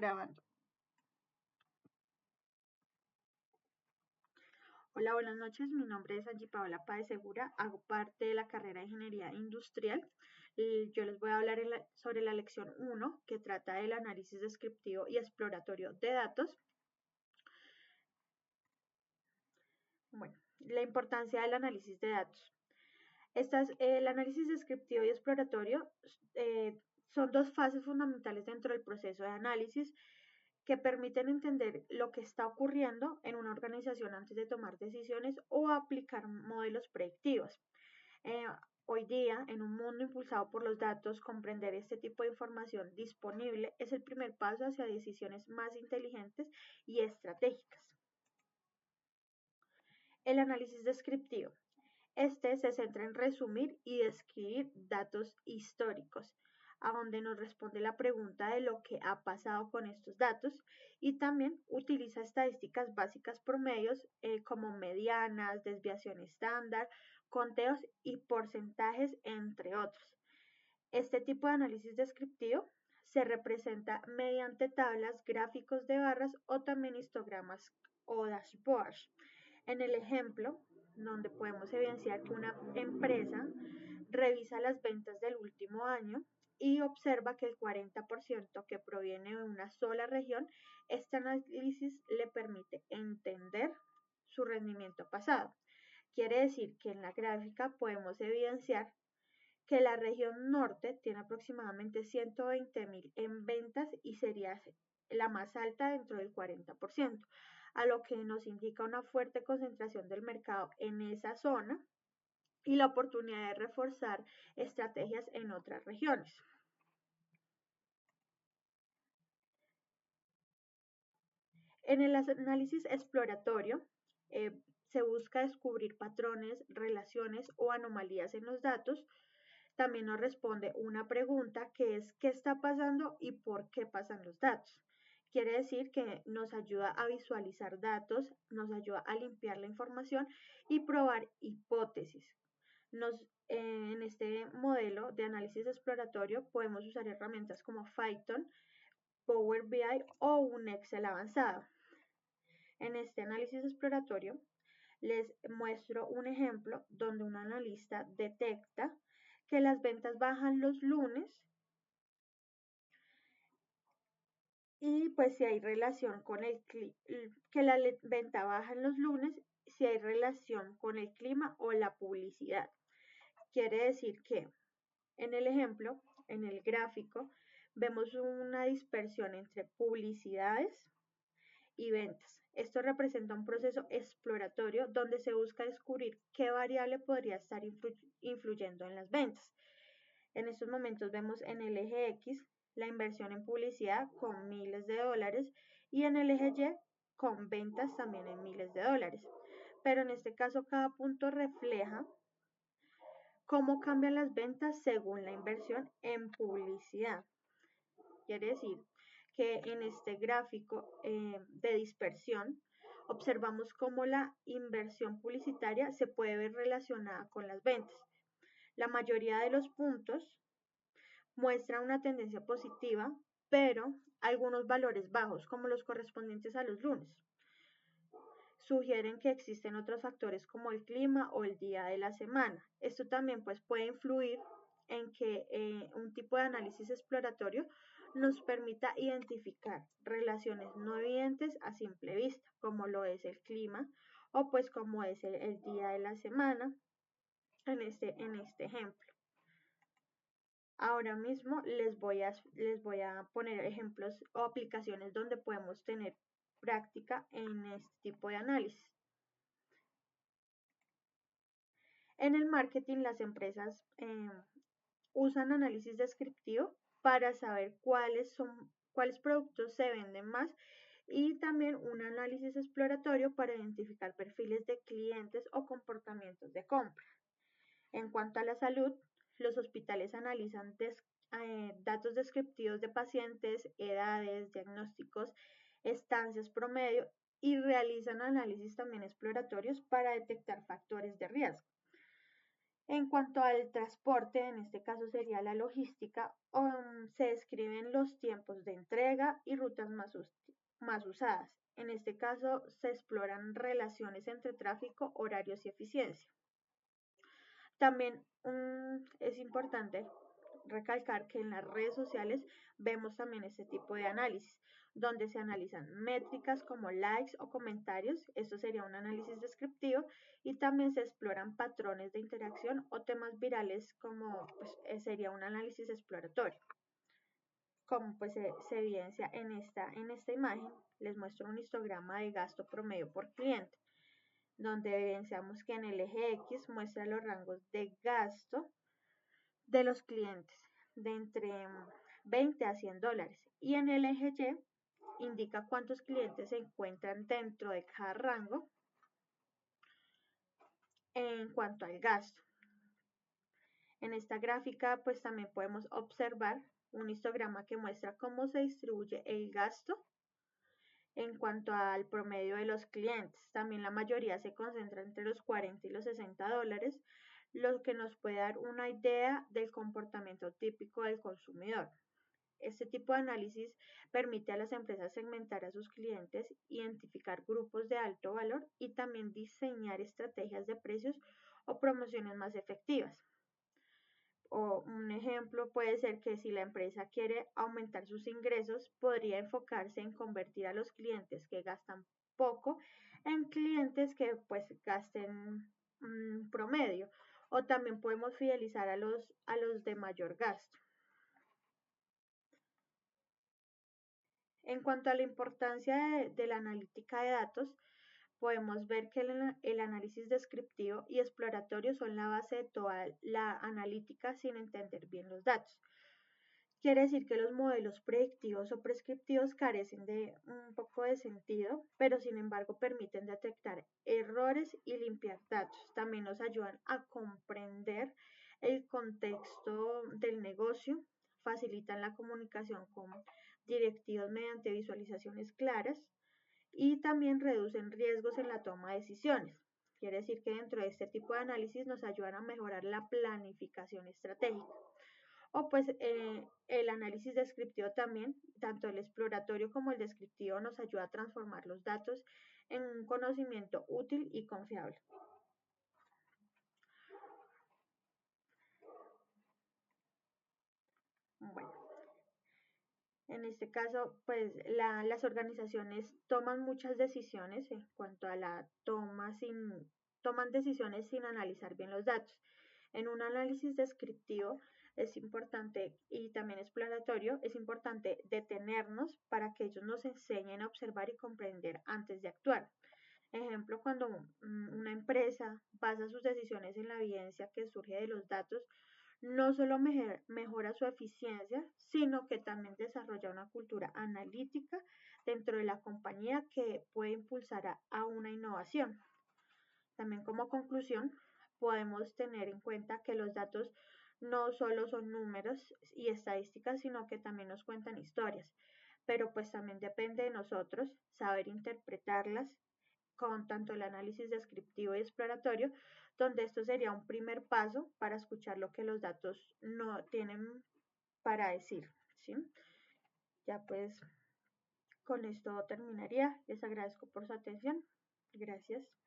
Grabando. Hola, buenas noches. Mi nombre es Angie Paola Páez Segura. Hago parte de la carrera de Ingeniería Industrial. Yo les voy a hablar sobre la lección 1, que trata del análisis descriptivo y exploratorio de datos. Bueno, la importancia del análisis de datos. El análisis descriptivo y exploratorio son dos fases fundamentales dentro del proceso de análisis que permiten entender lo que está ocurriendo en una organización antes de tomar decisiones o aplicar modelos predictivos. Eh, Hoy día, en un mundo impulsado por los datos, comprender este tipo de información disponible es el primer paso hacia decisiones más inteligentes y estratégicas. El análisis descriptivo. Este se centra en resumir y describir datos históricos, a donde nos responde la pregunta de lo que ha pasado con estos datos y también utiliza estadísticas básicas promedios como medianas, desviación estándar, conteos y porcentajes, entre otros. Este tipo de análisis descriptivo se representa mediante tablas, gráficos de barras o también histogramas o dashboards. En el ejemplo, donde podemos evidenciar que una empresa revisa las ventas del último año y observa que el 40% que proviene de una sola región, este análisis le permite entender su rendimiento pasado. Quiere decir que en la gráfica podemos evidenciar que la región norte tiene aproximadamente 120.000 en ventas y sería la más alta dentro del 40%, a lo que nos indica una fuerte concentración del mercado en esa zona y la oportunidad de reforzar estrategias en otras regiones. En el análisis exploratorio, eh, se busca descubrir patrones, relaciones o anomalías en los datos. También nos responde una pregunta que es ¿qué está pasando y por qué pasan los datos? Quiere decir que nos ayuda a visualizar datos, nos ayuda a limpiar la información y probar hipótesis. En este modelo de análisis exploratorio podemos usar herramientas como Python, Power BI o un Excel avanzado. En este análisis exploratorio les muestro un ejemplo donde un analista detecta que las ventas bajan los lunes y pues si hay relación con que la venta baja en los lunes, si hay relación con el clima o la publicidad. Quiere decir que en el ejemplo, en el gráfico, vemos una dispersión entre publicidades y ventas. Esto representa un proceso exploratorio donde se busca descubrir qué variable podría estar influyendo en las ventas. En estos momentos vemos en el eje X la inversión en publicidad con miles de dólares y en el eje Y con ventas también en miles de dólares. Pero en este caso cada punto refleja cómo cambian las ventas según la inversión en publicidad. Quiere decir que en este gráfico de dispersión observamos cómo la inversión publicitaria se puede ver relacionada con las ventas. La mayoría de los puntos muestran una tendencia positiva, pero algunos valores bajos, como los correspondientes a los lunes, sugieren que existen otros factores como el clima o el día de la semana. Esto también pues, puede influir en que un tipo de análisis exploratorio nos permita identificar relaciones no evidentes a simple vista, como lo es el clima o pues como es el día de la semana en este ejemplo. Ahora mismo les voy a poner ejemplos o aplicaciones donde podemos tener práctica en este tipo de análisis. En el marketing, las empresas usan análisis descriptivo para saber cuáles productos se venden más y también un análisis exploratorio para identificar perfiles de clientes o comportamientos de compra. En cuanto a la salud, los hospitales analizan datos descriptivos de pacientes, edades, diagnósticos, estancias promedio y realizan análisis también exploratorios para detectar factores de riesgo. En cuanto al transporte, en este caso sería la logística, se describen los tiempos de entrega y rutas más usadas. En este caso se exploran relaciones entre tráfico, horarios y eficiencia. También es importante recalcar que en las redes sociales vemos también este tipo de análisis, donde se analizan métricas como likes o comentarios, esto sería un análisis descriptivo, y también se exploran patrones de interacción o temas virales como pues, sería un análisis exploratorio. Como pues se evidencia en esta imagen, les muestro un histograma de gasto promedio por cliente, donde evidenciamos que en el eje X muestra los rangos de gasto de los clientes de entre 20 a $100 y en el eje Y indica cuántos clientes se encuentran dentro de cada rango en cuanto al gasto. En esta gráfica pues también podemos observar un histograma que muestra cómo se distribuye el gasto en cuanto al promedio de los clientes. También la mayoría se concentra entre los 40 y los $60, lo que nos puede dar una idea del comportamiento típico del consumidor. Este tipo de análisis permite a las empresas segmentar a sus clientes, identificar grupos de alto valor y también diseñar estrategias de precios o promociones más efectivas. O un ejemplo puede ser que si la empresa quiere aumentar sus ingresos, podría enfocarse en convertir a los clientes que gastan poco en clientes que pues gasten promedio. O también podemos fidelizar a los de mayor gasto. En cuanto a la importancia de la analítica de datos, podemos ver que el análisis descriptivo y exploratorio son la base de toda la analítica sin entender bien los datos. Quiere decir que los modelos predictivos o prescriptivos carecen de un poco de sentido, pero sin embargo permiten detectar errores y limpiar datos. También nos ayudan a comprender el contexto del negocio, facilitan la comunicación con directivos mediante visualizaciones claras y también reducen riesgos en la toma de decisiones. Quiere decir que dentro de este tipo de análisis nos ayudan a mejorar la planificación estratégica. O pues el análisis descriptivo también, tanto el exploratorio como el descriptivo, nos ayuda a transformar los datos en un conocimiento útil y confiable. Bueno, en este caso, pues las organizaciones toman muchas decisiones en cuanto a la toman decisiones sin analizar bien los datos. En un análisis descriptivo es importante y también exploratorio, es importante detenernos para que ellos nos enseñen a observar y comprender antes de actuar. Ejemplo, cuando una empresa basa sus decisiones en la evidencia que surge de los datos, no solo mejora su eficiencia, sino que también desarrolla una cultura analítica dentro de la compañía que puede impulsar a una innovación. También como conclusión, podemos tener en cuenta que los datos no solo son números y estadísticas, sino que también nos cuentan historias. Pero pues también depende de nosotros saber interpretarlas con tanto el análisis descriptivo y exploratorio, donde esto sería un primer paso para escuchar lo que los datos no tienen para decir, ¿sí? Ya pues con esto terminaría. Les agradezco por su atención. Gracias.